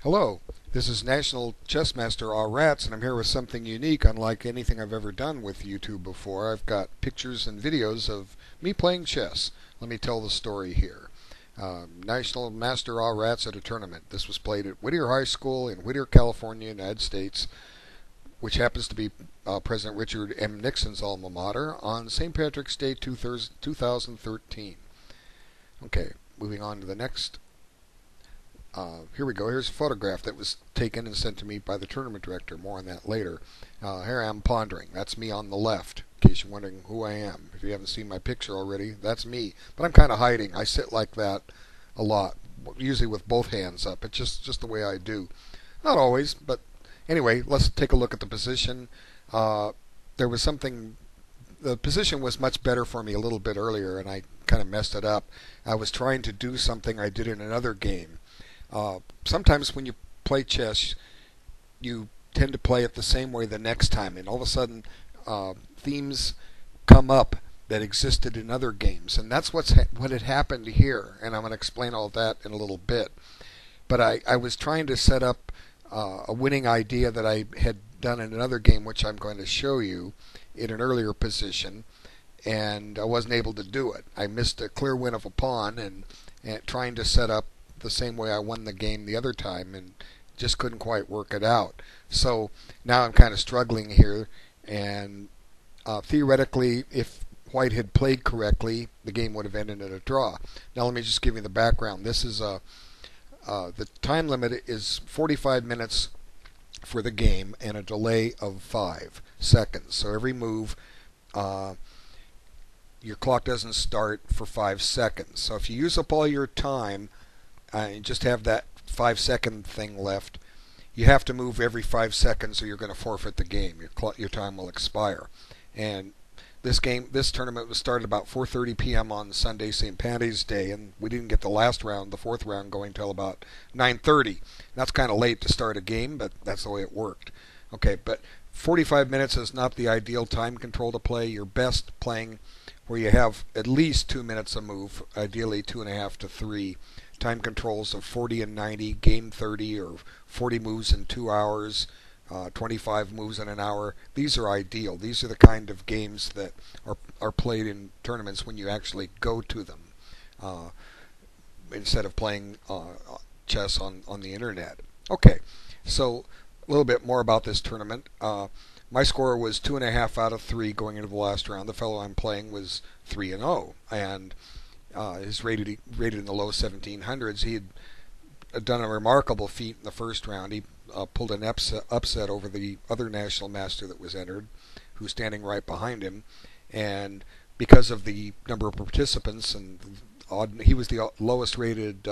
Hello, this is National Chess Master All Rats, and I'm here with something unique, unlike anything I've ever done with YouTube before. I've got pictures and videos of me playing chess. Let me tell the story here. National Master All Rats at a tournament. This was played at Whittier High School in Whittier, California, United States, which happens to be President Richard M. Nixon's alma mater, on St. Patrick's Day 2013. Okay, moving on to the next. Here we go. Here's a photograph that was taken and sent to me by the tournament director. More on that later. Here I am pondering. That's me on the left, in case you're wondering who I am. If you haven't seen my picture already, that's me. But I'm kind of hiding. I sit like that a lot, usually with both hands up. It's just the way I do. Not always, but anyway, let's take a look at the position. There was something. The position was much better for me a little bit earlier, and I kind of messed it up. I was trying to do something I did in another game. Sometimes when you play chess, you tend to play it the same way the next time, and all of a sudden themes come up that existed in other games, and that's what had happened here, and I'm going to explain all that in a little bit. But I was trying to set up a winning idea that I had done in another game, which I'm going to show you in an earlier position, and I wasn't able to do it. I missed a clear win of a pawn, and trying to set up the same way I won the game the other time, and just couldn't quite work it out. So now I'm kind of struggling here, and theoretically, if White had played correctly, the game would have ended in a draw. Now let me just give you the background. This is the time limit is 45 minutes for the game and a delay of 5 seconds. So every move, your clock doesn't start for 5 seconds. So if you use up all your time and just have that 5-second thing left, you have to move every 5 seconds or you're going to forfeit the game. Your time will expire. And this tournament was started about 4:30 p.m. on Sunday, St. Patty's Day, and we didn't get the last round, the fourth round, going till about 9:30. That's kind of late to start a game, but that's the way it worked. Okay, but 45 minutes is not the ideal time control to play. You're best playing where you have at least 2 minutes a move, ideally 2.5 to 3. Time controls of 40 and 90, game 30, or 40 moves in 2 hours, 25 moves in an hour. These are ideal. These are the kind of games that are played in tournaments when you actually go to them, instead of playing chess on the internet. Okay, so a little bit more about this tournament. My score was 2.5 out of 3 going into the last round. The fellow I'm playing was 3 and 0, and is rated in the low 1700s. He had done a remarkable feat in the first round. He pulled an upset over the other national master that was entered, who's standing right behind him, and because of the number of participants and he was the lowest rated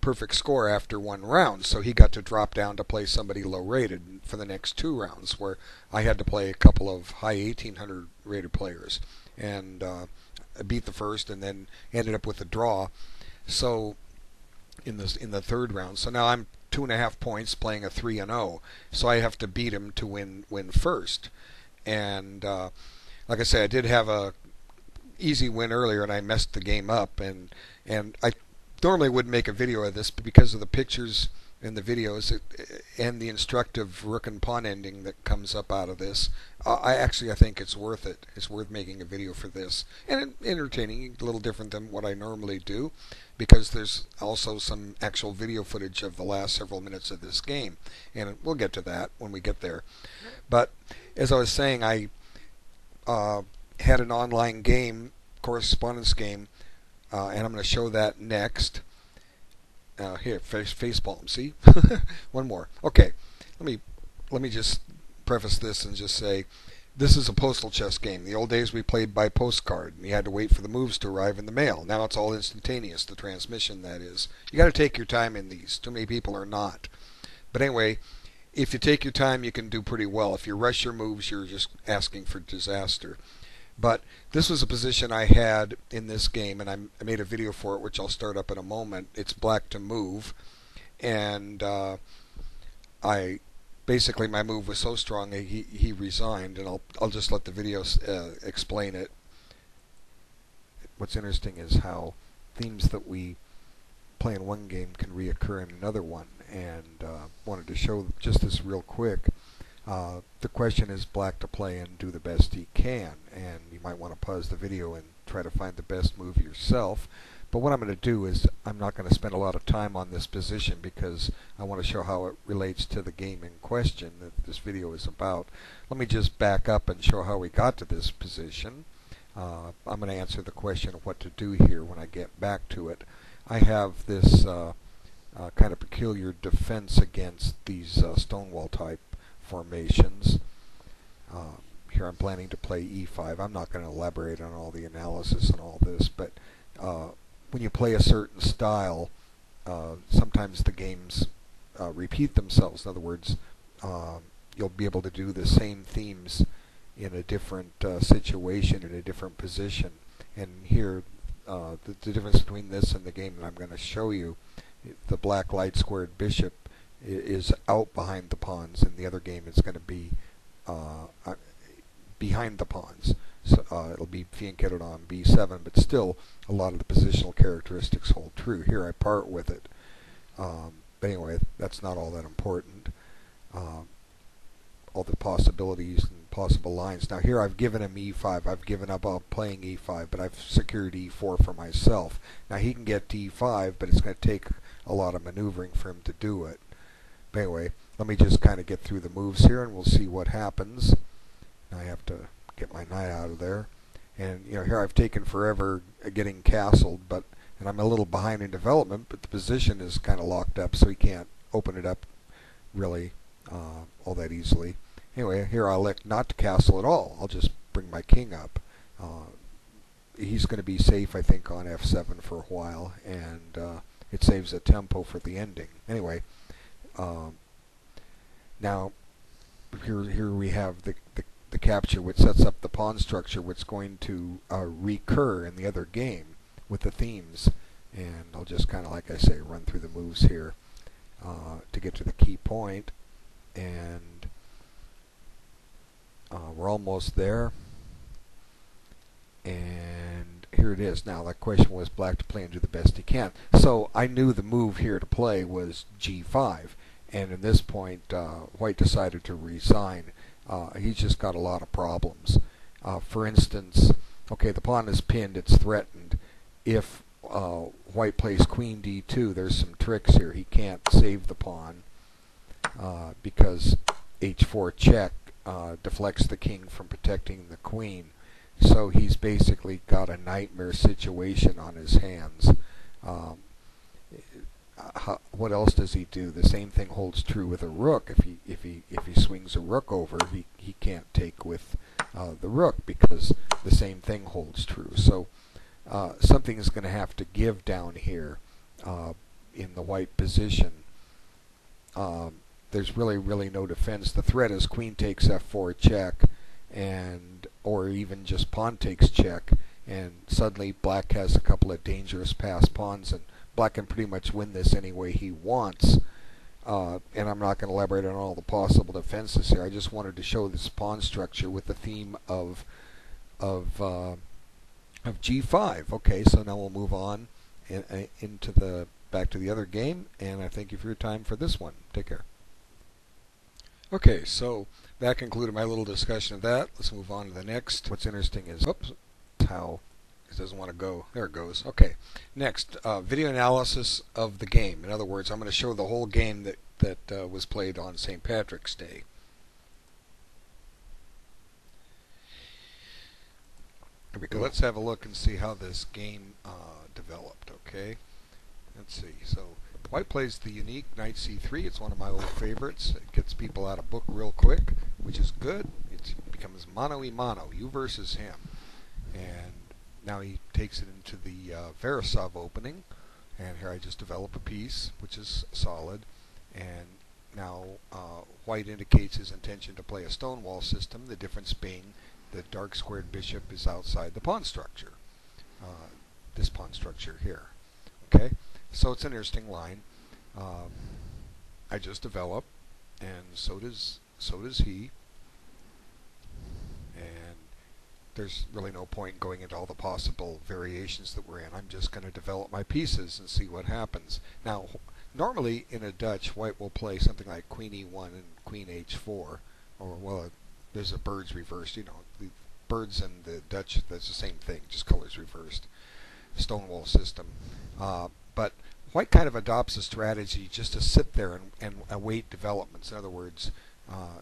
perfect score after one round, so he got to drop down to play somebody low rated for the next 2 rounds, where I had to play a couple of high 1800 rated players, and beat the first and then ended up with a draw. So in the third round, so now I'm 2.5 points playing a 3 and 0, so I have to beat him to win first. And like I say, I did have a easy win earlier, and I messed the game up, and I normally wouldn't make a video of this, but because of the pictures and the videos and the instructive rook and pawn ending that comes up out of this, I think it's worth it. It's worth making a video for this, and entertaining, a little different than what I normally do, because there's also some actual video footage of the last several minutes of this game, and we'll get to that when we get there. But as I was saying, I had an online game, correspondence game, and I'm going to show that next. Here, face palm. See, one more. Okay, let me just preface this and just say, this is a postal chess game. The old days we played by postcard, and you had to wait for the moves to arrive in the mail. Now it's all instantaneous. The transmission, that is. You got to take your time in these. Too many people are not. But anyway, if you take your time, you can do pretty well. If you rush your moves, you're just asking for disaster. But this was a position I had in this game, and I made a video for it, which I'll start up in a moment. It's black to move, and basically my move was so strong he resigned, and I'll just let the video explain it. What's interesting is how themes that we play in one game can reoccur in another one, and wanted to show just this real quick. The question is black to play and do the best he can, and you might want to pause the video and try to find the best move yourself. But what I'm going to do is I'm not going to spend a lot of time on this position because I want to show how it relates to the game in question that this video is about. Let me just back up and show how we got to this position. I'm going to answer the question of what to do here when I get back to it. I have this kind of peculiar defense against these stonewall type formations. Here I'm planning to play e5. I'm not going to elaborate on all the analysis and all this, but when you play a certain style, sometimes the games repeat themselves. In other words, you'll be able to do the same themes in a different situation, in a different position. And here, the difference between this and the game that I'm going to show you, the black light squared bishop is out behind the pawns, and the other game is going to be behind the pawns. So it'll be fianchettoed on b7, but still a lot of the positional characteristics hold true. Here I part with it. But anyway, that's not all that important. All the possibilities and possible lines. Now here I've given him e5. I've given up on playing e5, but I've secured e4 for myself. Now he can get to e5, but it's going to take a lot of maneuvering for him to do it. But anyway, let me just kind of get through the moves here and we'll see what happens. Now I have to get my knight out of there. And you know, here I've taken forever getting castled, and I'm a little behind in development, but the position is kind of locked up, so he can't open it up really all that easily. Anyway, here I'll elect not to castle at all. I'll just bring my king up. He's going to be safe, I think, on f7 for a while, and it saves a tempo for the ending. Anyway, now here we have the capture, which sets up the pawn structure, which is going to recur in the other game with the themes. And I'll just kind of, like I say, run through the moves here to get to the key point. And we're almost there. And here it is. Now, the question was black to play and do the best he can. So I knew the move here to play was g5. And at this point, white decided to resign. He's just got a lot of problems. For instance, okay, the pawn is pinned, it's threatened. If white plays queen d2, there's some tricks here. He can't save the pawn because h4 check deflects the king from protecting the queen. So he's basically got a nightmare situation on his hands. What else does he do? The same thing holds true with a rook. If he swings a rook over, he can't take with the rook because the same thing holds true. So something is going to have to give down here in the white position. There's really no defense. The threat is queen takes f4 check, or even just pawn takes check, and suddenly black has a couple of dangerous passed pawns, and black can pretty much win this any way he wants. And I'm not going to elaborate on all the possible defenses here. I just wanted to show this pawn structure with the theme of g5. Okay, so now we'll move on into back to the other game, and I thank you for your time for this one. Take care. Okay, so that concluded my little discussion of that. Let's move on to the next. What's interesting is, oops, how it doesn't want to go. There it goes. Okay, next, video analysis of the game. In other words, I'm going to show the whole game that was played on St. Patrick's Day. Here we go. Let's have a look and see how this game developed. Okay, let's see. So white plays the unique knight c3. It's one of my old favorites. It gets people out of book real quick, which is good. It becomes mano y mano, you versus him. And now he takes it into the Veresov opening. And here I just develop a piece, which is solid. And now white indicates his intention to play a stonewall system, the difference being the dark squared bishop is outside the pawn structure. This pawn structure here. Okay? So it's an interesting line. I just develop, and so does he. And there's really no point going into all the possible variations that we're in. I'm just going to develop my pieces and see what happens. Now normally in a Dutch, white will play something like Queen E1 and Queen H4, or well, there's a birds reversed. You know, the birds and the Dutch, that's the same thing, just colors reversed. Stonewall system. But white kind of adopts a strategy just to sit there and await developments. In other words,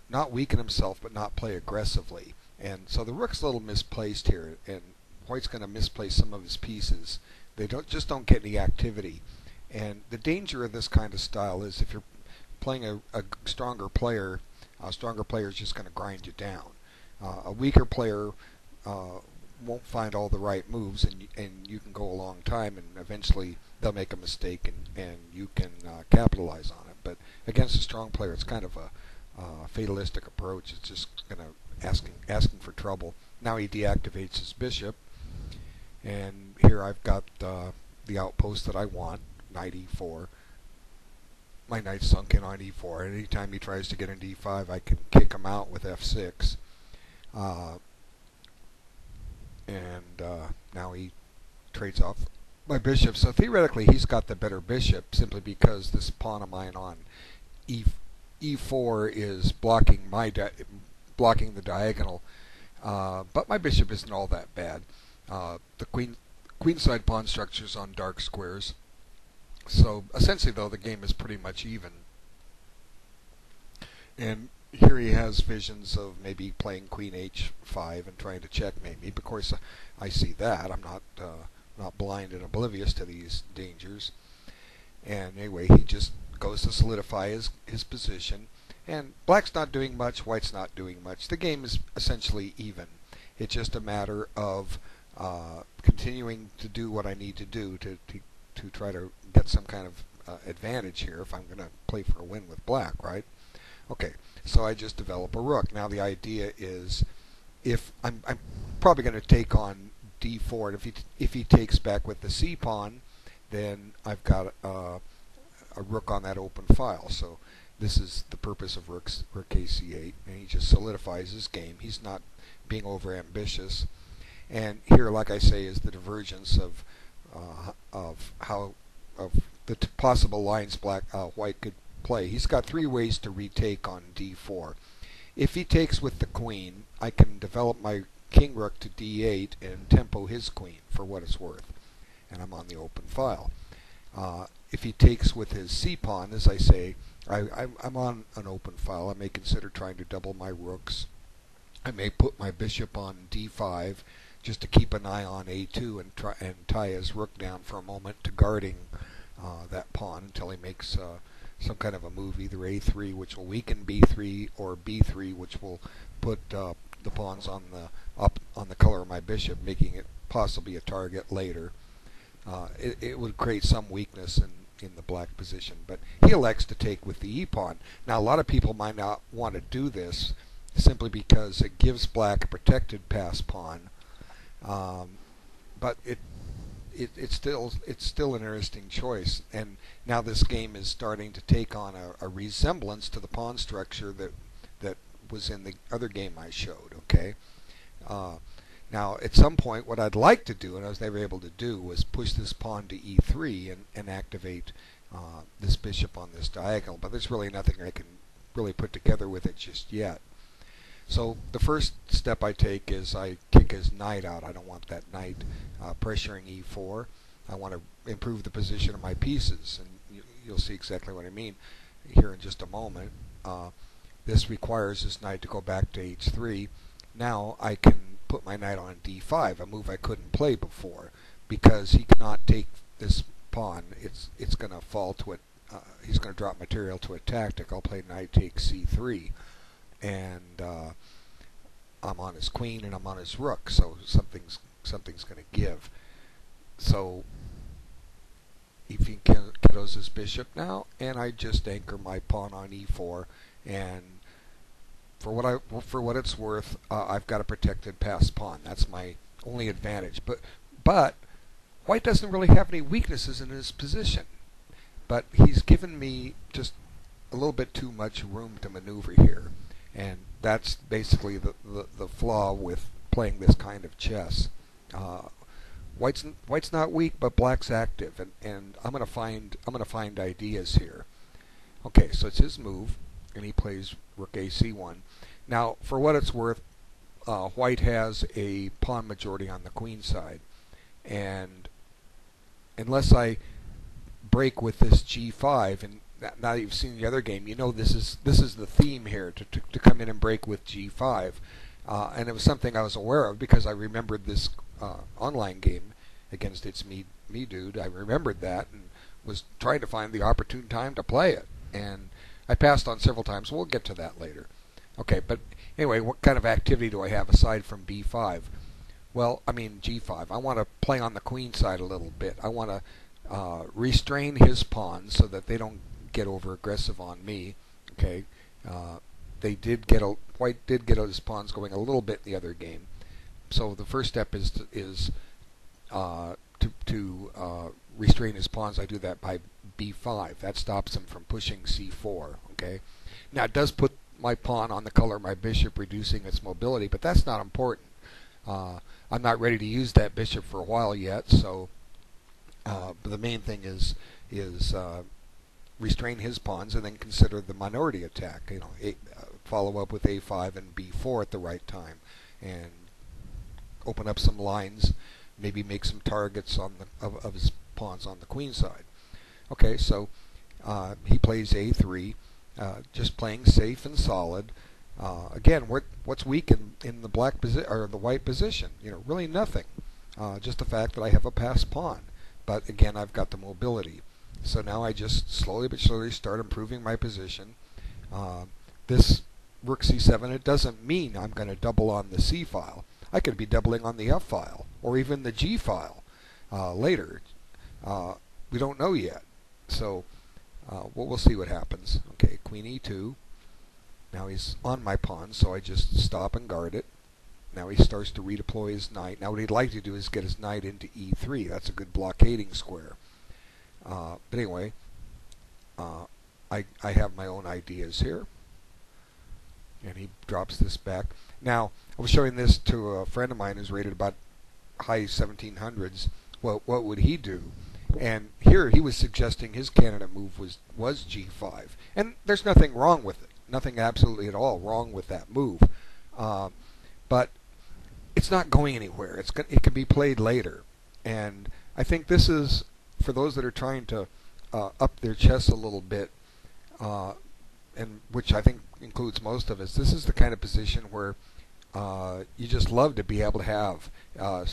not weaken himself, but not play aggressively. And so the rook's a little misplaced here, and white's going to misplace some of his pieces. They don't get any activity. And the danger of this kind of style is if you're playing a stronger player is just going to grind you down. A weaker player won't find all the right moves, and you can go a long time, and eventually they'll make a mistake, and you can capitalize on it. But against a strong player, it's kind of a fatalistic approach. It's just going to asking for trouble. Now he deactivates his bishop, and here I've got the outpost that I want, knight e4. My knight's sunk in on e4. Anytime he tries to get into e5, I can kick him out with f6. Now he trades off my bishop. So theoretically, he's got the better bishop simply because this pawn of mine on e4 is blocking the diagonal. But my bishop isn't all that bad. The queenside pawn structure's on dark squares. So essentially, though, the game is pretty much even. And here he has visions of maybe playing queen h5 and trying to checkmate me. Of course, I see that. I'm not blind and oblivious to these dangers. And anyway, he just goes to solidify his position. And black's not doing much, white's not doing much. The game is essentially even. It's just a matter of continuing to do what I need to do to try to get some kind of advantage here if I'm going to play for a win with black, right? Okay, so I just develop a rook. Now the idea is, if I'm probably going to take on d4, and if he takes back with the c pawn, then I've got a rook on that open file. So this is the purpose of rook kc8, and he just solidifies his game. He's not being over ambitious. And here, like I say, is the divergence of the possible lines white could play. He's got three ways to retake on d4. If he takes with the queen, I can develop my king rook to d8 and tempo his queen for what it's worth, and I'm on the open file. If he takes with his c pawn, as I say, I'm on an open file. I may consider trying to double my rooks. I may put my bishop on d5 just to keep an eye on a2 and tie his rook down for a moment to guarding that pawn until he makes some kind of a move, either a3, which will weaken b3, or b3, which will put the pawns on the color of my bishop, making it possibly a target later. It would create some weakness in the black position, but he elects to take with the e-pawn. Now, a lot of people might not want to do this simply because it gives black a protected pass pawn, but it's still an interesting choice. And now this game is starting to take on a resemblance to the pawn structure that was in the other game I showed. Okay. Now, at some point, what I'd like to do, and I was never able to do, was push this pawn to e3 and activate this bishop on this diagonal. But there's really nothing I can really put together with it just yet. So the first step I take is I kick his knight out. I don't want that knight pressuring e4. I want to improve the position of my pieces, and you'll see exactly what I mean here in just a moment. This requires this knight to go back to h3. Now I can put my knight on d5, a move I couldn't play before, because he cannot take this pawn. It's going to fall to it. He's going to drop material to a tactic. I'll play knight takes c3, and I'm on his queen and I'm on his rook, so something's going to give. So if he kiddos his bishop now, and I just anchor my pawn on e4, and for what it's worth, I've got a protected pass pawn. That's my only advantage. But white doesn't really have any weaknesses in his position. But he's given me just a little bit too much room to maneuver here, and that's basically the flaw with playing this kind of chess. White's not weak, but black's active, and I'm gonna find ideas here. Okay, so it's his move, and he plays rook a(c)(1). Now, for what it's worth, white has a pawn majority on the queen side, and unless I break with this g5, and now that you've seen the other game, you know this is the theme here, to come in and break with g5. And it was something I was aware of because I remembered this online game against itsMEEHdude. I remembered that and was trying to find the opportune time to play it. And I passed on several times. We'll get to that later. Okay, but anyway, what kind of activity do I have aside from b5? Well, I mean g5. I want to play on the queen side a little bit. I want to restrain his pawns so that they don't get over aggressive on me. Okay, White did get his pawns going a little bit in the other game. So the first step is to restrain his pawns. I do that by b5. That stops him from pushing c4. Okay. Now it does put my pawn on the color of my bishop, reducing its mobility, but that's not important. I'm not ready to use that bishop for a while yet. So, but the main thing is restrain his pawns and then consider the minority attack. You know, follow up with a5 and b4 at the right time, and open up some lines. Maybe make some targets on of his pawns on the queen side. Okay, so he plays a3, just playing safe and solid. Again, what's weak in the black position or the white position? You know, really nothing. Just the fact that I have a passed pawn. But again, I've got the mobility. So now I just slowly but surely start improving my position. This rook c7, it doesn't mean I'm going to double on the c file. I could be doubling on the f file or even the g file later. We don't know yet. So we'll see what happens. Okay, queen e2. Now he's on my pawn, so I just stop and guard it. Now he starts to redeploy his knight. Now what he'd like to do is get his knight into e3. That's a good blockading square. But anyway, I have my own ideas here. And he drops this back. Now, I was showing this to a friend of mine who's rated about high 1700s. Well, what would he do? And here he was suggesting his candidate move was g5. And there's nothing wrong with it. Nothing absolutely at all wrong with that move. But it's not going anywhere. It can be played later. And I think this is, for those that are trying to up their chess a little bit, and which I think includes most of us, this is the kind of position where you just love to be able to have,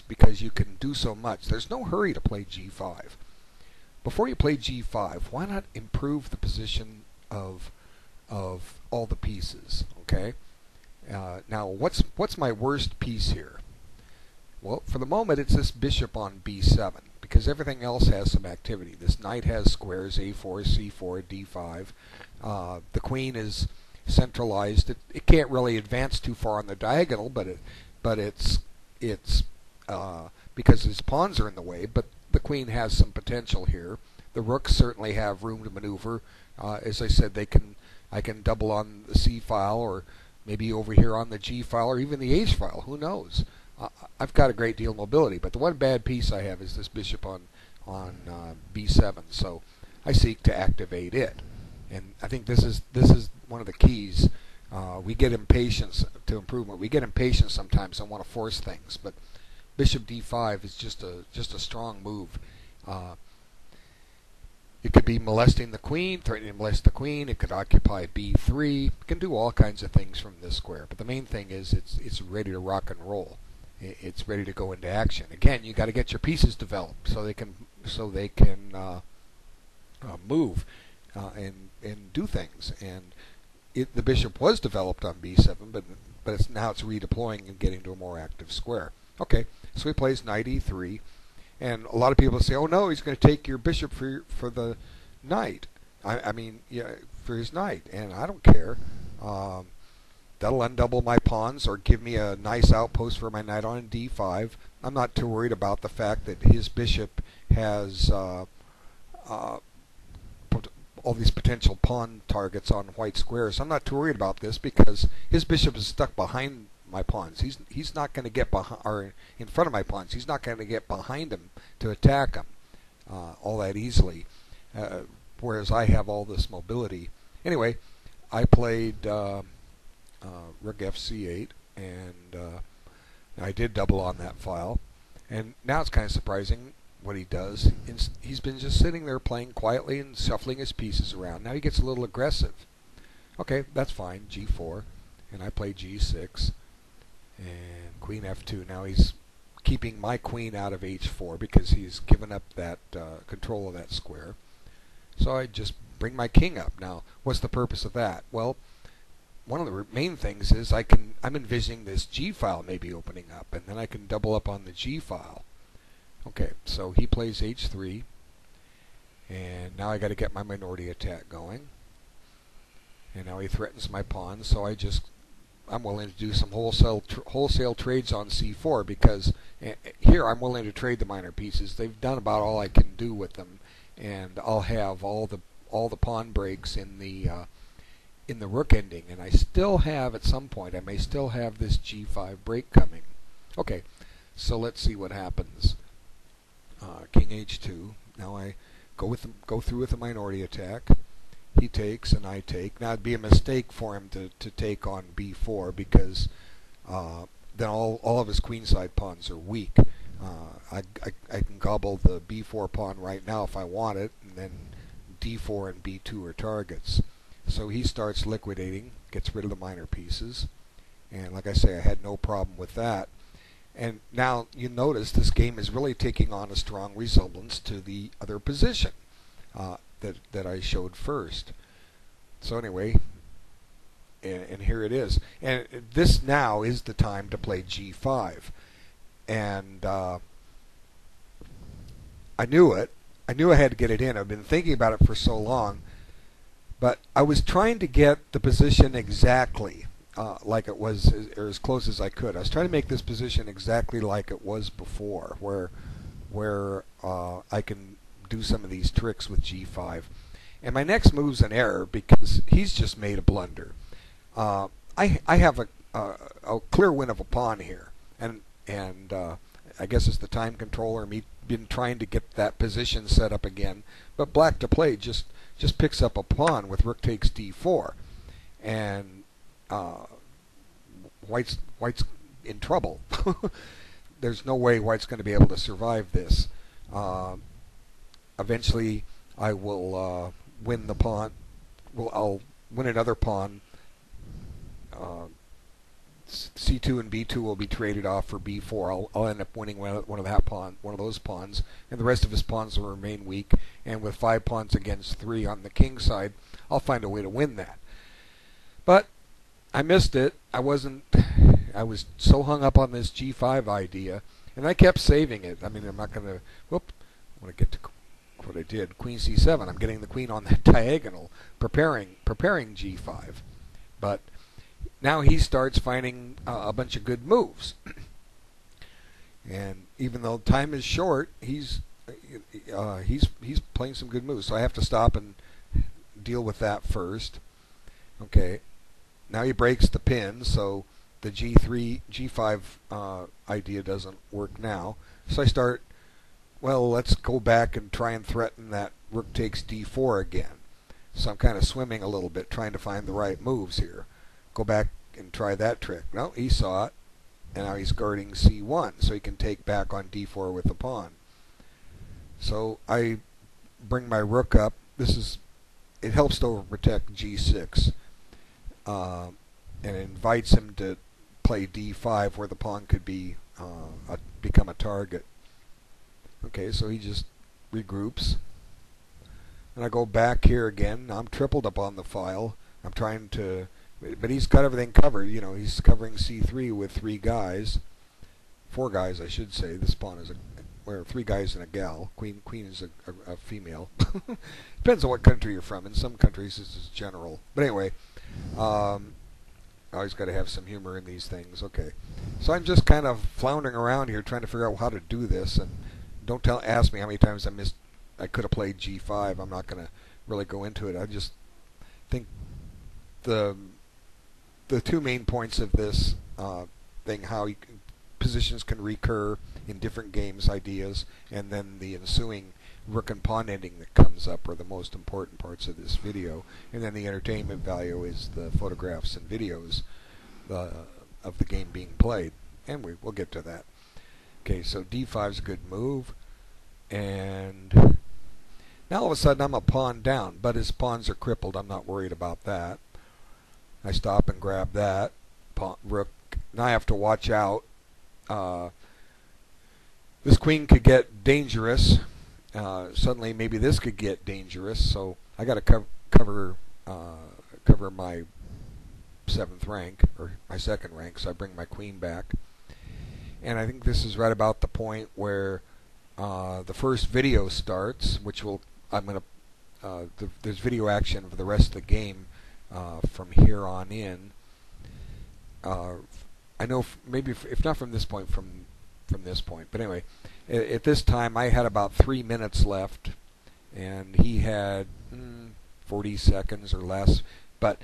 because you can do so much. There's no hurry to play g5. Before you play g5, why not improve the position of all the pieces? Okay. Now, what's my worst piece here? Well, for the moment, it's this bishop on b7, because everything else has some activity. This knight has squares, a4, c4, d5. The queen is centralized. It can't really advance too far on the diagonal, but it's because his pawns are in the way. But the queen has some potential here. The rooks certainly have room to maneuver. As I said, I can double on the c file, or maybe over here on the g file, or even the h file. Who knows? I've got a great deal of mobility, but the one bad piece I have is this bishop on b7. So I seek to activate it, and I think this is one of the keys. We get impatience to improvement. We get impatient sometimes and want to force things, but bishop d5 is just a strong move. It could be molesting the queen, threatening to molest the queen. It could occupy b3. It can do all kinds of things from this square. But the main thing is it's ready to rock and roll. It's ready to go into action. Again, you got to get your pieces developed so they can move and do things. And the bishop was developed on b7, but now it's redeploying and getting to a more active square. Okay, so he plays knight e3. And a lot of people say, "Oh no, he's going to take your bishop for the knight." I mean, yeah, for his knight, and I don't care. That'll undouble my pawns or give me a nice outpost for my knight on d5. I'm not too worried about the fact that his bishop has all these potential pawn targets on white squares. I'm not too worried about this because his bishop is stuck behind my pawns. He's not going to get behind or in front of my pawns. He's not going to get behind them to attack them all that easily. Whereas I have all this mobility. Anyway, I played Rook FC8, and I did double on that file. And now it's kind of surprising what he does. He's been just sitting there playing quietly and shuffling his pieces around. Now he gets a little aggressive. Okay, that's fine. G4, and I play G6, and Queen F2. Now he's keeping my queen out of H4 because he's given up that control of that square. So I just bring my king up. Now, what's the purpose of that? Well, one of the main things is I'm envisioning this G file maybe opening up, and then I can double up on the G file. Okay, so he plays H3, and now I got to get my minority attack going. And now he threatens my pawns, so I'm willing to do some wholesale trades on C4 because here I'm willing to trade the minor pieces. They've done about all I can do with them, and I'll have all the pawn breaks in the rook ending, and I still have at some point I may still have this G5 break coming. Okay, so let's see what happens. King H2. Now I go through with the minority attack. He takes and I take. Now it'd be a mistake for him to take on B4 because then all of his queenside pawns are weak. I can gobble the B4 pawn right now if I want it, and then D4 and B2 are targets. So he starts liquidating, gets rid of the minor pieces, and like I say, I had no problem with that. And now you notice this game is really taking on a strong resemblance to the other position that I showed first. So anyway, and here it is. And this now is the time to play G5. And I knew it. I knew I had to get it in. I've been thinking about it for so long. But I was trying to get the position exactly like it was, or as close as I could. I was trying to make this position exactly like it was before, where I can do some of these tricks with G5. And my next move's an error because he's just made a blunder. I have a clear win of a pawn here, and I guess it's the time controller, me been trying to get that position set up again. But black to play just picks up a pawn with rook takes D4, and white's in trouble. There's no way white's going to be able to survive this. Eventually, I will win the pawn. Well, I'll win another pawn. C2 and B2 will be traded off for B4. I'll end up winning one of those pawns, and the rest of his pawns will remain weak. And with 5 pawns against 3 on the king side, I'll find a way to win that. But I missed it. I was so hung up on this G5 idea, and I kept saving it. I mean, I'm not going to. Whoop! I want to get to what I did. Queen C7. I'm getting the queen on that diagonal, preparing G5. But now he starts finding a bunch of good moves, and even though time is short, he's playing some good moves. So I have to stop and deal with that first. Okay, now he breaks the pin, so the G5 idea doesn't work now. So I start. Well, let's go back and try and threaten that rook takes D4 again. So I'm kind of swimming a little bit, trying to find the right moves here. Go back and try that trick. No, he saw it, and now he's guarding C1, so he can take back on D4 with the pawn. So I bring my rook up. It helps to overprotect G6, and it invites him to play D5, where the pawn could be become a target. Okay, so he just regroups, and I go back here again. Now I'm tripled up on the file. I'm trying to. But he's got everything covered. You know, he's covering C3 with 3 guys. 4 guys, I should say. This pawn is or 3 guys and a gal. Queen is a female. Depends on what country you're from. In some countries, this is general. But anyway, always got to have some humor in these things. Okay, so I'm just kind of floundering around here trying to figure out how to do this. And don't ask me how many times I could have played G5. I'm not going to really go into it. I just think the 2 main points of this thing, how positions can recur in different games, ideas, and then the ensuing rook and pawn ending that comes up are the most important parts of this video. And then the entertainment value is the photographs and videos of the game being played. And we'll get to that. Okay, so d5 is a good move. And now all of a sudden I'm a pawn down, but his pawns are crippled. I'm not worried about that. I stop and grab that. Pawn, rook. Now I have to watch out. This queen could get dangerous. Suddenly maybe this could get dangerous, so I got to cover my 7th rank, or my 2nd rank, so I bring my queen back. And I think this is right about the point where the first video starts, which there's video action for the rest of the game from here on in. I know maybe if not from this point, from this point. But anyway, at this time I had about 3 minutes left, and he had 40 seconds or less. But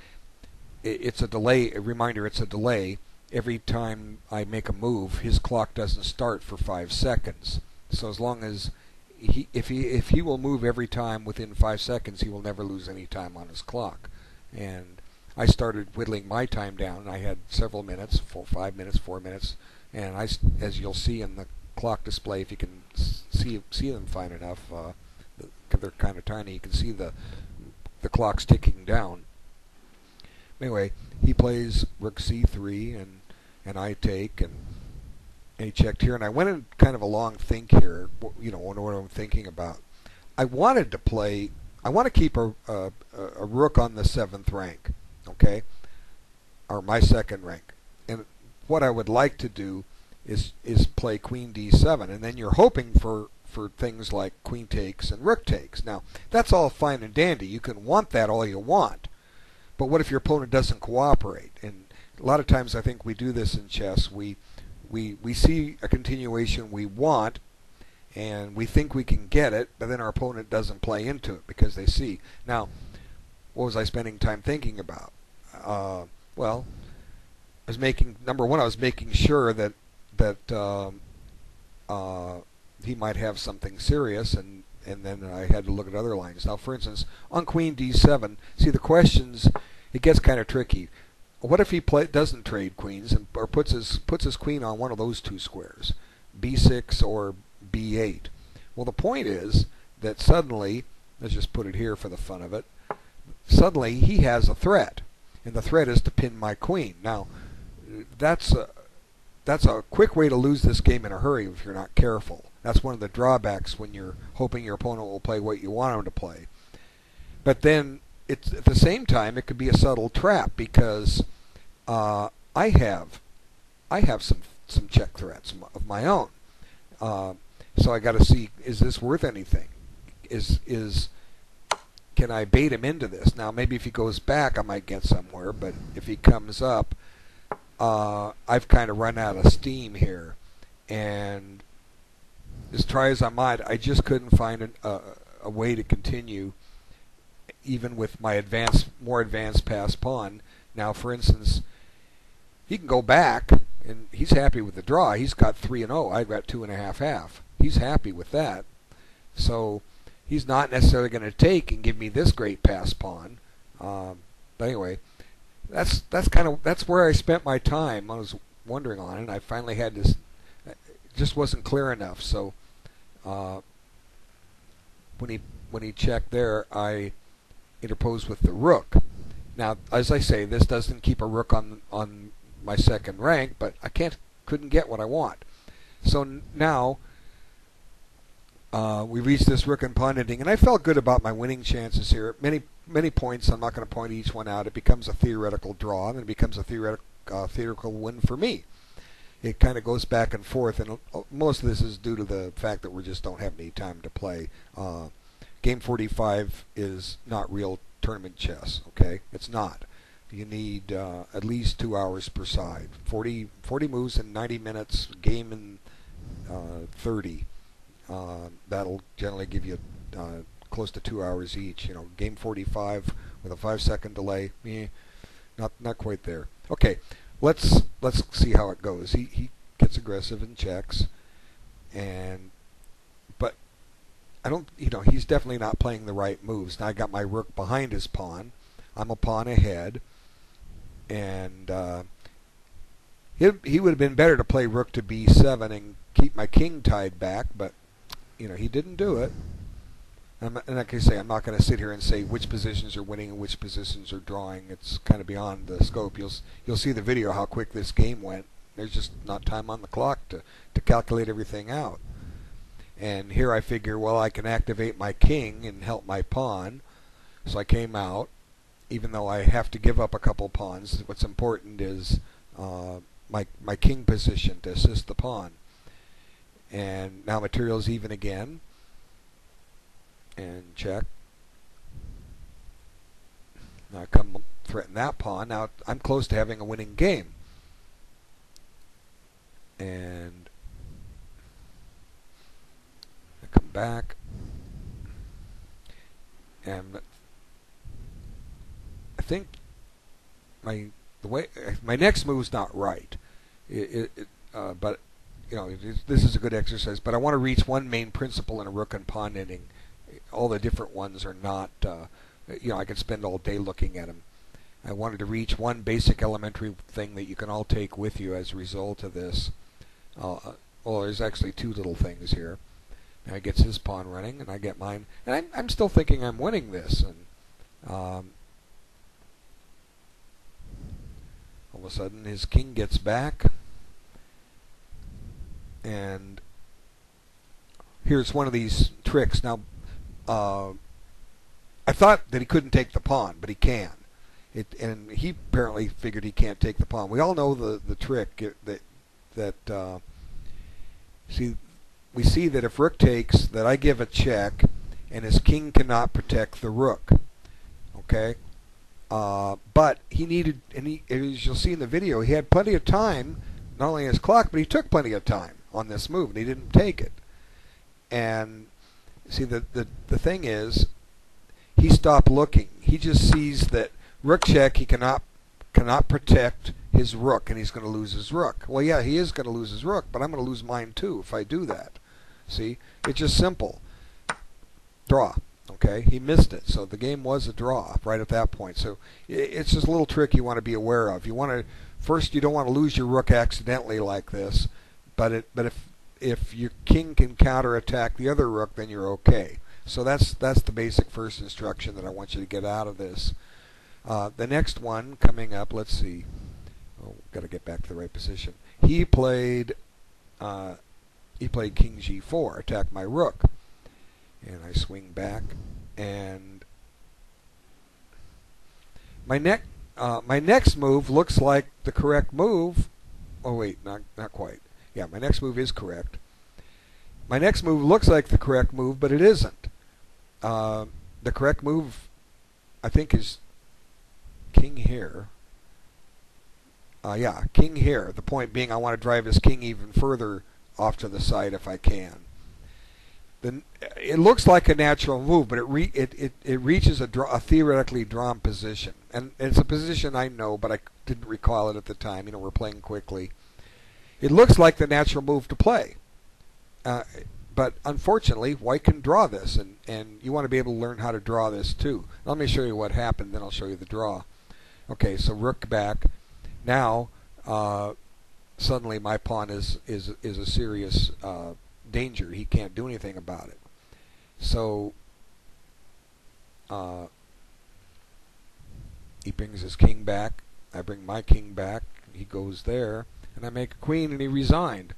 it's a delay. A reminder: it's a delay. Every time I make a move, his clock doesn't start for 5 seconds. So as long as if he will move every time within 5 seconds, he will never lose any time on his clock. And I started whittling my time down. I had several minutes, 5 minutes, 4 minutes, and as you'll see in the clock display, if you can see them fine enough, they're kind of tiny. You can see the clock's ticking down. Anyway, he plays rook c3, and I take, and he checked here, and I went in kind of a long think here. You know what I'm thinking about. I want to keep a rook on the 7th rank, okay, or my 2nd rank. And what I would like to do is play queen d7, and then you're hoping for things like queen takes and rook takes. Now that's all fine and dandy. You can want that all you want, but what if your opponent doesn't cooperate? And a lot of times I think we do this in chess. We see a continuation we want, and we think we can get it, but then our opponent doesn't play into it because they see. Now, what was I spending time thinking about? Well, I was number one, I was making sure that he might have something serious, and then I had to look at other lines. Now, for instance, on queen d7, see the questions, it gets kind of tricky. What if he doesn't trade queens or puts his queen on one of those two squares, b6 or b8? Well, the point is that suddenly, let's just put it here for the fun of it, suddenly he has a threat, and the threat is to pin my queen. Now, that's a quick way to lose this game in a hurry if you're not careful. That's one of the drawbacks when you're hoping your opponent will play what you want him to play. But then, at the same time, it could be a subtle trap, because I have some check threats of my own. So I got to see, is this worth anything? Can I bait him into this? Now, maybe if he goes back, I might get somewhere. But if he comes up, I've kind of run out of steam here. And as try as I might, I just couldn't find a way to continue, even with my more advanced pass pawn. Now, for instance, he can go back, and he's happy with the draw. He's got 3-0. I've got 2.5/2. He's happy with that. So he's not necessarily going to take and give me this great pass pawn. But anyway, that's where I spent my time. I was wondering on it, and I finally had this. It just wasn't clear enough. So when he checked there, I interposed with the rook. Now, as I say, this doesn't keep a rook on my 2nd rank, but I couldn't get what I want. So now we reached this rook and pawn ending, and I felt good about my winning chances here. Many points. I'm not going to point each one out. It becomes a theoretical draw, and it becomes a theoretical win for me. It kind of goes back and forth, and most of this is due to the fact that we just don't have any time to play. Game 45 is not real tournament chess, okay? It's not. You need at least 2 hours per side. 40 moves in 90 minutes, game in 30. That'll generally give you close to 2 hours each. You know, game 45 with a 5-second delay, not quite there. Okay, let's see how it goes. He gets aggressive and checks, but I don't, he's definitely not playing the right moves. Now I got my rook behind his pawn. I'm a pawn ahead, and he would have been better to play rook to b7 and keep my king tied back, but he didn't do it. And like I say, I'm not going to sit here and say which positions are winning and which positions are drawing. It's kind of beyond the scope. You'll see the video how quick this game went. There's just not time on the clock to calculate everything out. And here I figure, well, I can activate my king and help my pawn. So I came out, even though I have to give up a couple pawns. What's important is my king position to assist the pawn. And now material's even again. And check. Now I come threaten that pawn. Now I'm close to having a winning game. And I come back. And I think my next move's not right. But this is a good exercise. But I want to reach one main principle in a rook and pawn ending. All the different ones are not, I could spend all day looking at them. I wanted to reach one basic elementary thing that you can all take with you as a result of this. Well, there's actually two little things here. Now he gets his pawn running, and I get mine. And I'm still thinking I'm winning this. And all of a sudden, his king gets back. And here's one of these tricks. Now, I thought that he couldn't take the pawn, but he can. And he apparently figured he can't take the pawn. We all know the trick that we see that if rook takes, that I give a check, and his king cannot protect the rook. Okay, but he needed, as you'll see in the video, he had plenty of time, not only his clock, but he took plenty of time on this move, and he didn't take it. And see, the thing is, he stopped looking. He just sees that rook check, he cannot protect his rook, and he's going to lose his rook. Well, yeah, he is going to lose his rook, but I'm going to lose mine too if I do that. See, it's just simple. Draw. Okay, he missed it, so the game was a draw right at that point. So it's just a little trick you want to be aware of. You want to first, you don't want to lose your rook accidentally like this, but if your king can counterattack the other rook, then you're okay. So that's the basic first instruction that I want you to get out of this. The next one coming up, let's see. Oh, got to get back to the right position. He played king g4, attack my rook, and I swing back, and my next move looks like the correct move. Oh wait, not quite. Yeah, my next move is correct. My next move looks like the correct move, but it isn't. The correct move, I think, is king here. Yeah, king here. The point being, I want to drive his king even further off to the side if I can. Then it looks like a natural move, but it reaches a theoretically drawn position, and it's a position I know, but I didn't recall it at the time. We're playing quickly. It looks like the natural move to play, but unfortunately, white can draw this, and you want to be able to learn how to draw this too. Let me show you what happened, then I'll show you the draw. Okay, so rook back. Now, suddenly my pawn is a serious danger. He can't do anything about it. So he brings his king back. I bring my king back. He goes there, and I make a queen, and he resigned,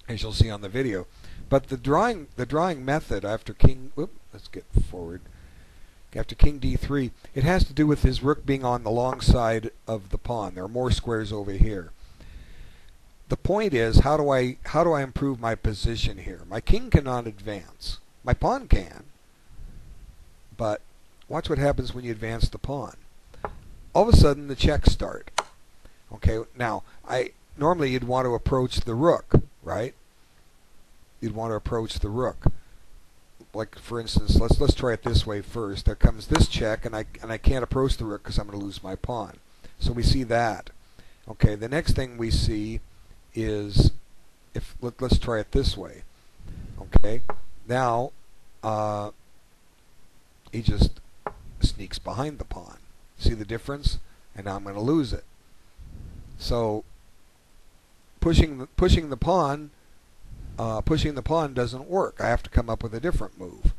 as you'll see on the video. But the drawing method after king. Let's get forward. After king d3, it has to do with his rook being on the long side of the pawn. There are more squares over here. The point is, how do I improve my position here? My king cannot advance. My pawn can. But watch what happens when you advance the pawn. All of a sudden, the checks start. Okay, now normally you'd want to approach the rook, right? You'd want to approach the rook. Like for instance, let's try it this way first. There comes this check, and I can't approach the rook because I'm going to lose my pawn. So we see that, Okay, the next thing we see is, let's try it this way. Okay, now he just sneaks behind the pawn. See the difference? And now I'm going to lose it. So pushing the pawn doesn't work. I have to come up with a different move.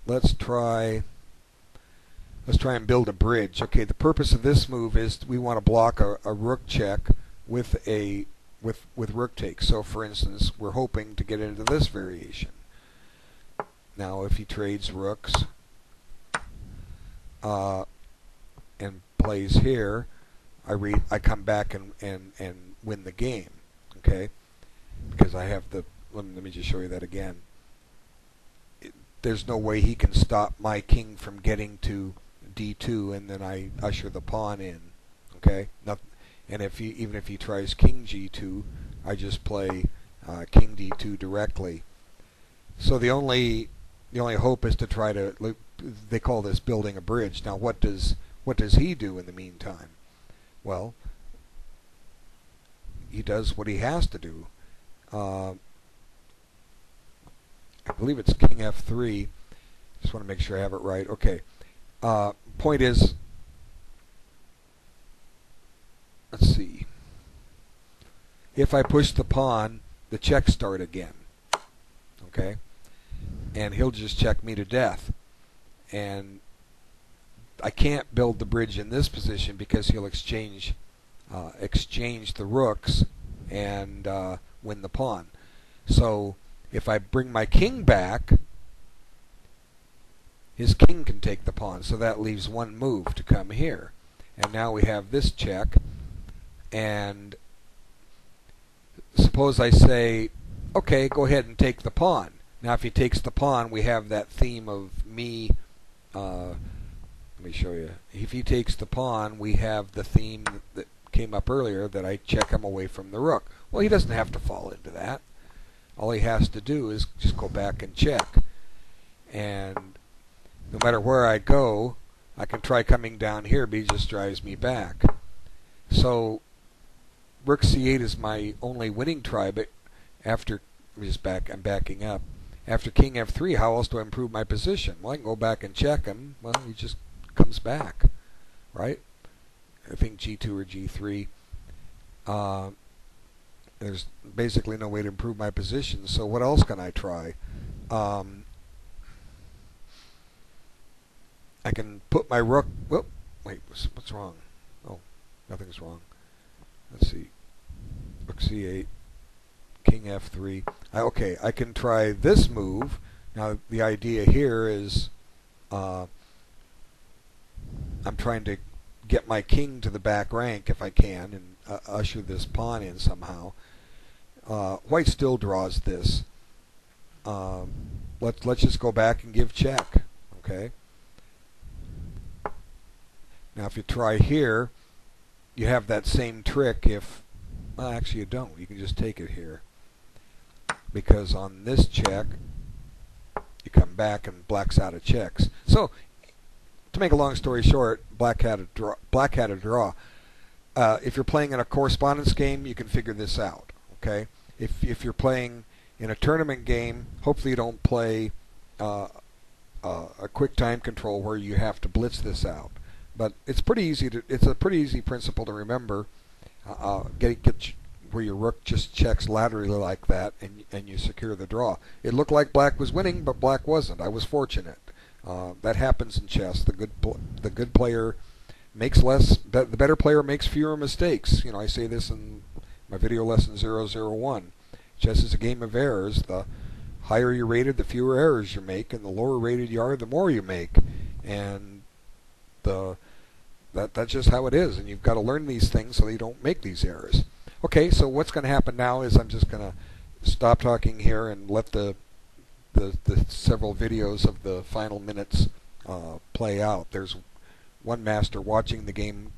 Let's try and build a bridge. Okay, the purpose of this move is we want to block a rook check with rook take. So for instance, we're hoping to get into this variation. Now if he trades rooks and plays here, I come back and win the game. Okay, because I have the, let me just show you that again. There's no way he can stop my king from getting to d2, and then I usher the pawn in. Okay, and even if he tries king g2, I just play king d2 directly. So the only hope is to try to, they call this building a bridge. Now what does he do in the meantime? Well, he does what he has to do. I believe it's king f3. Just want to make sure I have it right. Okay. Point is, let's see. If I push the pawn, the checks start again. Okay? And he'll just check me to death. And I can't build the bridge in this position because he'll exchange the rooks and win the pawn. So if I bring my king back, his king can take the pawn, so that leaves one move to come here. And now we have this check, and suppose I say, okay, go ahead and take the pawn. Now if he takes the pawn, we have that theme of me, let me show you. If he takes the pawn, we have the theme that came up earlier, that I check him away from the rook. Well, he doesn't have to fall into that. All he has to do is just go back and check. And no matter where I go, I can try coming down here, but he just drives me back. So rook c8 is my only winning try, but after, I'm backing up. After king f3, how else do I improve my position? Well, I can go back and check him. Well, he just comes back, right? I think g2 or g3. There's basically no way to improve my position, so what else can I try? I can put my rook, whoop, wait, what's wrong? Oh, nothing's wrong. Let's see. Rook c8, king f3. Okay, I can try this move. Now the idea here is I'm trying to get my king to the back rank if I can, and usher this pawn in somehow. White still draws this. Let's just go back and give check. Okay. Now if you try here, you have that same trick. If, well, actually you don't. You can just take it here, because on this check you come back and black's out of checks. So to make a long story short, black had a draw. If you're playing in a correspondence game, you can figure this out. Okay. If you're playing in a tournament game, hopefully you don't play a quick time control where you have to blitz this out. But it's pretty easy to. It's a pretty easy principle to remember. Get where your rook just checks laterally like that, and you secure the draw. It looked like black was winning, but black wasn't. I was fortunate. That happens in chess. The good player makes less. The better player makes fewer mistakes. You know, I say this in my video lesson 001. Chess is a game of errors. The higher you're rated, the fewer errors you make, and the lower rated you are, the more you make. And that's just how it is, and you've got to learn these things so you don't make these errors. Okay, so what's going to happen now is I'm just going to stop talking here and let the several videos of the final minutes play out. There's one master watching the game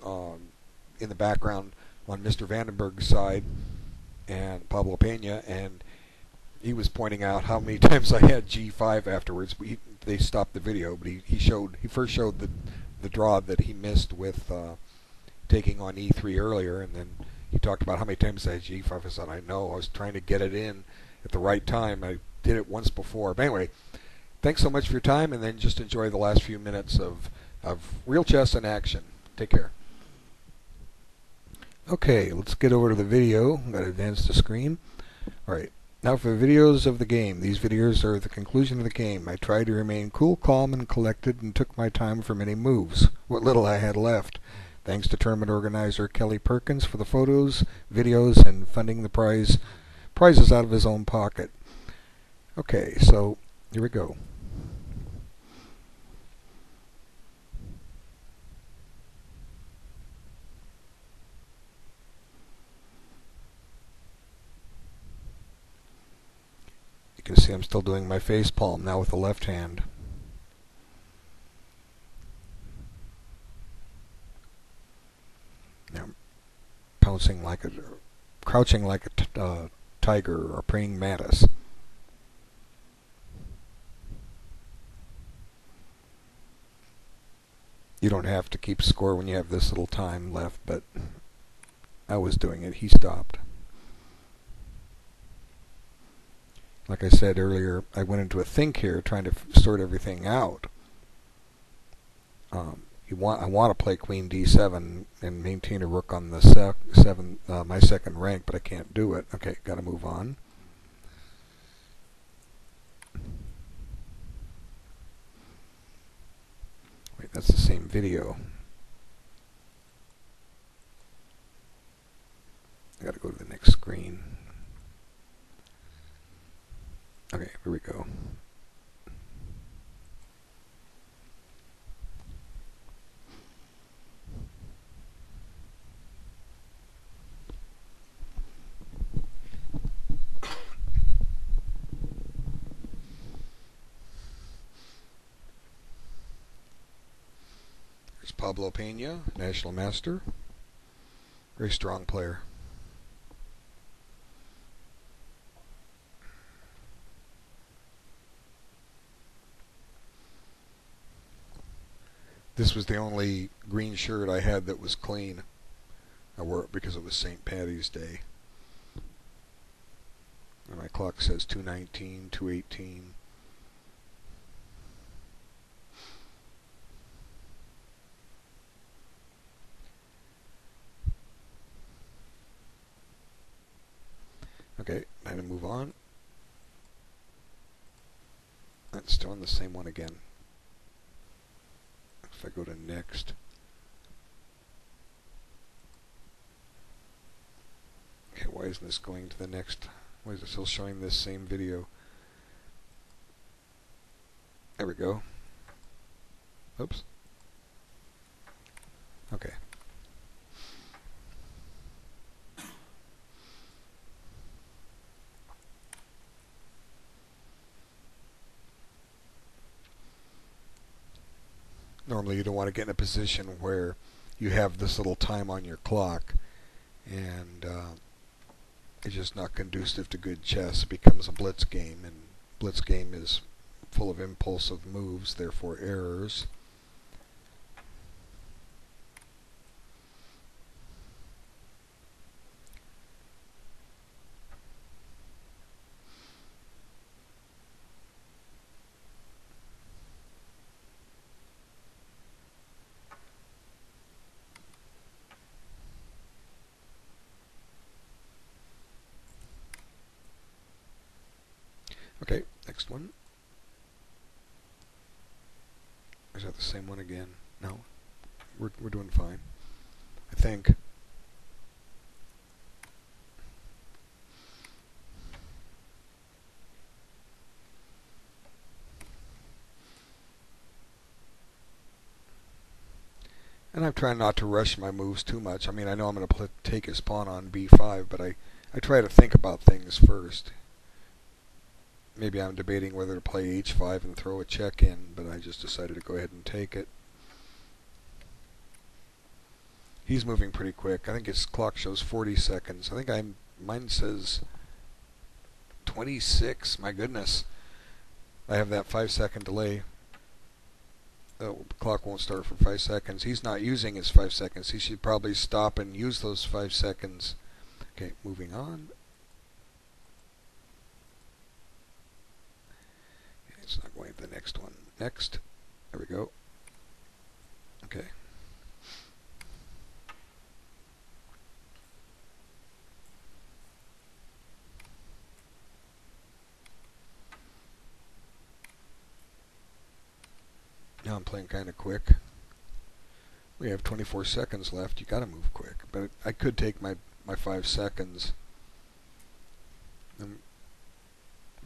in the background on Mr. Vandenberg's side, and Pablo Pena, and he was pointing out how many times I had G5 afterwards. They stopped the video, but he first showed the draw that he missed with taking on E3 earlier, and then he talked about how many times I had G5. I said, I know, I was trying to get it in at the right time. I did it once before. But anyway, thanks so much for your time, and then just enjoy the last few minutes of real chess in action. Take care. Okay, let's get over to the video. I'm going to advance the screen. Alright, now for videos of the game. These videos are the conclusion of the game. I tried to remain cool, calm, and collected, and took my time for many moves, what little I had left. Thanks to tournament organizer Kelly Perkins for the photos, videos, and funding the prizes out of his own pocket. Okay, so here we go. You can see I'm still doing my face palm now with the left hand. Now I'm crouching like a tiger or praying mantis. You don't have to keep score when you have this little time left, but I was doing it. He stopped. Like I said earlier, I went into a think here trying to sort everything out. I want to play Queen D7 and maintain a rook on the my second rank, but I can't do it. Okay, got to move on. Wait, that's the same video. I got to go to the next screen. Okay, here we go. There's Pablo Pena, national master. Very strong player. This was the only green shirt I had that was clean. I wore it because it was St. Patty's Day. And my clock says 2:19, 2:18. Okay, I'm going to move on. That's still on the same one again. If I go to next. Okay, why isn't this going to the next? Why is it still showing this same video? There we go. Oops. Okay. Normally you don't want to get in a position where you have this little time on your clock and it's just not conducive to good chess. It becomes a blitz game, and blitz game is full of impulsive moves, therefore errors. Okay, next one. Is that the same one again? No. We're doing fine, I think. And I'm trying not to rush my moves too much. I mean, I know I'm going to take his pawn on b5, but I try to think about things first. Maybe I'm debating whether to play h5 and throw a check in, but I just decided to go ahead and take it. He's moving pretty quick. I think his clock shows 40 seconds. I think mine says 26. My goodness. I have that 5-second delay. The clock won't start for 5 seconds. He's not using his 5 seconds. He should probably stop and use those 5 seconds. Okay, moving on. It's not going to the next one. Next. There we go. Okay. Now I'm playing kind of quick. We have 24 seconds left. You got to move quick. But I could take my 5 seconds. But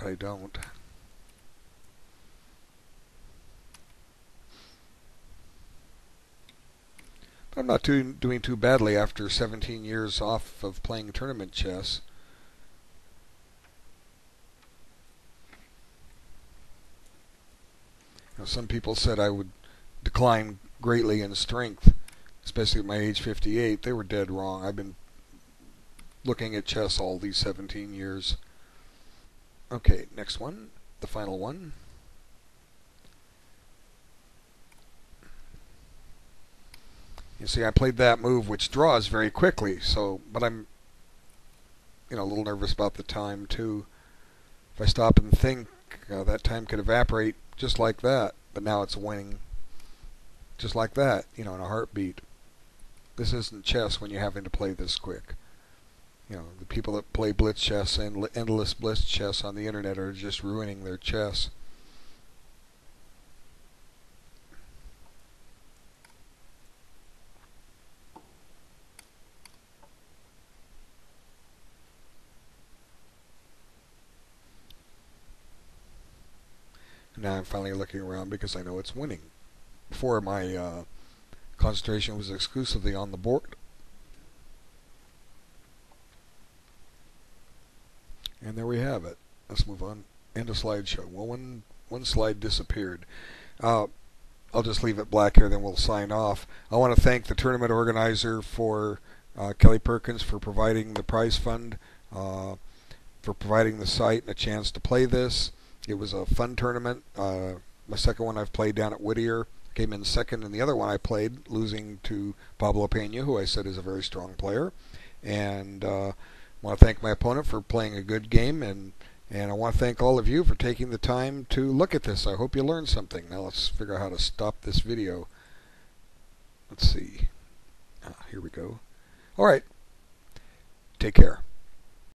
I don't. But I'm not doing too badly after 17 years off of playing tournament chess. You know, some people said I would decline greatly in strength, especially at my age 58. They were dead wrong. I've been looking at chess all these 17 years. Okay, next one, the final one. You see, I played that move, which draws very quickly. But I'm, a little nervous about the time too. If I stop and think, that time could evaporate just like that. But now it's winning, just like that, in a heartbeat. This isn't chess when you're having to play this quick. The people that play blitz chess and endless blitz chess on the internet are just ruining their chess. Now I'm finally looking around because I know it's winning. Before, my concentration was exclusively on the board. And there we have it. Let's move on. End of slideshow. Well, one slide disappeared. I'll just leave it black here, then we'll sign off. I want to thank the tournament organizer for Kelly Perkins for providing the prize fund, for providing the site and a chance to play this. It was a fun tournament. My second one I've played down at Whittier. Came in second in the other one I played, losing to Pablo Pena, who I said is a very strong player. And I want to thank my opponent for playing a good game, and I want to thank all of you for taking the time to look at this. I hope you learned something. Now let's figure out how to stop this video. Let's see. Here we go. All right. Take care.